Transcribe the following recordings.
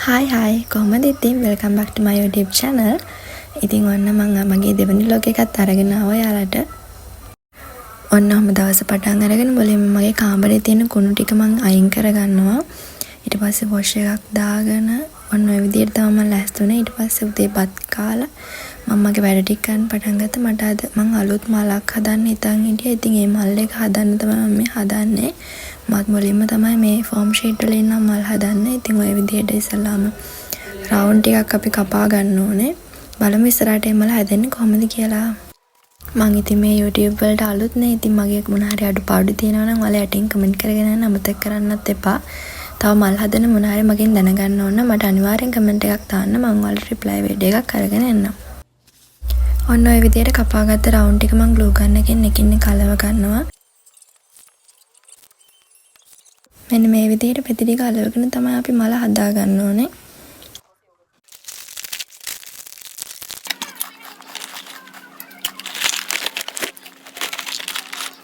Hi කොහමද ඉතින් welcome back to my YouTube channel. ඉතින් ඔන්න මම මගේ දෙවෙනි vlog එකත් අරගෙන ආවා ඔයාලට. ඔන්න ඔහම දවස පටන් අරගෙන මුලින්ම මගේ කාමරේ තියෙන කුණු ටික මම අයින් කරගන්නවා. ඊට පස්සේ wash එකක් දාගෙන ඔන්න ඔය විදිහට තමයි මම ලෑස්ති වුණේ. ඊට පස්සේ උදේ බත් කාලා මම මගේ වැඩ ටික කරන්න පටන් ගත්තා. මට අද මම අලුත් මලක් හදන්න හිතන් හිටියා. ඉතින් මේ මල් එක හදන්න තමයි මම මේ හදන්නේ. මත් මුලින්ම තමයි මේ ෆෝම් ෂීට් වලින් නම් මල් හදන්නේ. ඉතින් ඔය විදිහට ඉස්සල්ලාම රවුන්ඩ් ටිකක් අපි කපා ගන්න ඕනේ. බලමු ඉස්සරහට මේ මල හැදෙන්නේ කොහොමද කියලා. මම ඉතින් මේ YouTube වලට අලුත් නේ. ඉතින් මගේ මොන හරි අඩුපාඩු තියෙනවා නම් ඔයාලා යටින් කමෙන්ට් කරගෙන යන්න අමතක කරන්නත් එපා. තව මල් හදන මොන හරි මගෙන් දැනගන්න ඕන නම් මට අනිවාර්යෙන් කමෙන්ට් එකක් දාන්න. මම ඔයාලට රිප්ලයි වීඩියෝ එකක් අරගෙන එන්නම්. ඔන්න ඔය විදිහට කපාගත්ත රවුන්ඩ් ටික මම ග්ලූ ගන් එකෙන් එකින් කලව ගන්නවා. මෙන්න මේ විදිහට පෙති ටික අලවගෙන තමයි අපි මල හදා ගන්න ඕනේ.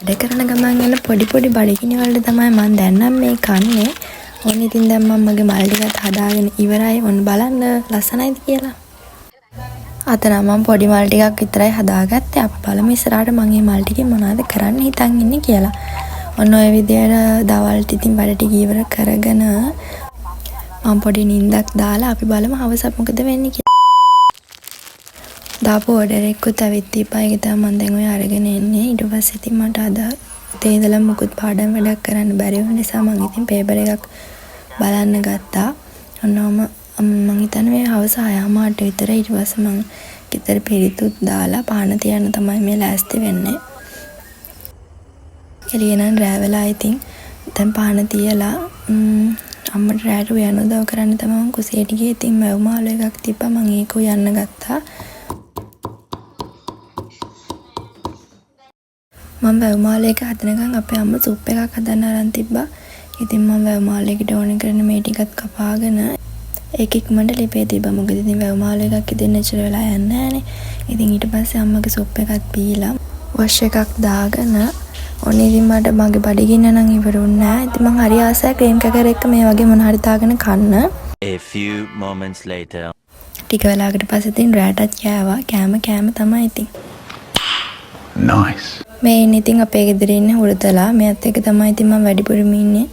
වැඩ කරන ගමන් එන පොඩි බඩගිනි වලට තමයි මම දැන් නම් මේ කන්නේ. ඔන්න ඉතින් දැන් මම මගේ මල් ටිකත් හදාගෙන ඉවරයි. ඔන්න බලන්න ලස්සනයිද කියලා. අතන මම පොඩි මල් ටිකක් විතරයි හදාගත්තේ. අපි බලමු ඉස්සරහට මම මේ මල් ටිකෙන් මොනවද කරන්න හිතන් ඉන්නේ කියලා. ඔන්න ඔය විදියට දවල්ට ඉතින් වැඩ ටික ඉවර කරගෙන මම පොඩි නිින්දක් දාලා අපි බලමු හවස මොකද වෙන්නේ කියලා. දාපු ඕඩර් එකකුත් ඇවිත් තිබ්බා. ඒක තමයි මම දැන් ඔය අරගෙන එන්නේ. ඊට පස්සේ ඉතින් මට අද උදේ ඉඳලා මුකුත් පාඩම් වැඩක් කරන්න බැරි වුණ නිසා මම ඉතින් පේපර් එකක් බලන්න ගත්තා. ඔන්නෝම මම හිතන්නේ මේ හවස 6:00 විතර. ඊට පස්සේ මම ගෙදර පිරිතුත් දාලා පාන තියන්න තමයි මේ ලෑස්ති වෙන්නේ. එළියනම් රෑ වෙලා ඉතින් දැන් පාන තියලා අම්මට රෑට උයන උදව් කරන්න තමයි මම කුසියට ගියේ. ඉතින් මැව් මාළු එකක් තිබ්බා. මම ඒක උයන්න ගත්තා. මම වැව් මාළු එක හදනකම් අපේ අම්ම සුප් එකක් හදන්න අරන් තිබ්බා. ඉතින් මම වැව් මාළු එකට ඕන කරන මේ ටිකත් කපාගෙන ඒක ඉක්මනට ලිපේ තිබ්බා. මොකද ඉතින් වැව් මාළු එකක් ඉතින් නැචර වෙලා යන්නේ නැහනේ. ඉතින් ඊට පස්සේ අම්මගේ සුප් එකත් බීලා වොෂ් එකක් දාගෙන ඔන්න ඉතින් මට මගේ බඩගින්න නම් ඉවරුන්නේ නැහැ. ඉතින් මං හරි ආසයි ක්‍රීම් කැකර් එක මේ වගේ මොන හරි දාගෙන කන්න. A few moments later. ටික වෙලාවකට පස්සේ ඉතින් රෑටත් කෑවා. කෑම තමයි ඉතින්. Nice. මේ ඉතින් අපේ ගෙදර ඉන්නේ හුරතලා. මෙයත් එක තමයි ඉතින් මම වැඩිපුරම ඉන්නේ.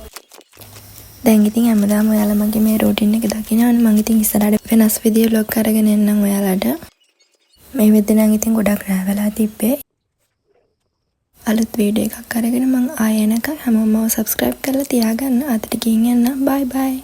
දැන් ඉතින් හැමදාම ඔයාලා මගේ මේ රූටින් එක දකිනවනේ. මම ඉතින් ඉස්සරහට වෙනස් විදියට vlog කරගෙන එන්නම් ඔයාලට. මේ වෙද්දී නම් ඉතින් ගොඩක් රෑ වෙලා තිබ්බේ. අලුත් වීඩියෝ එකක් අරගෙන මම ආයෙ එනකම් හැමෝම subscribe කරලා තියාගන්න. අතට ගිහින් යන්න. bye bye.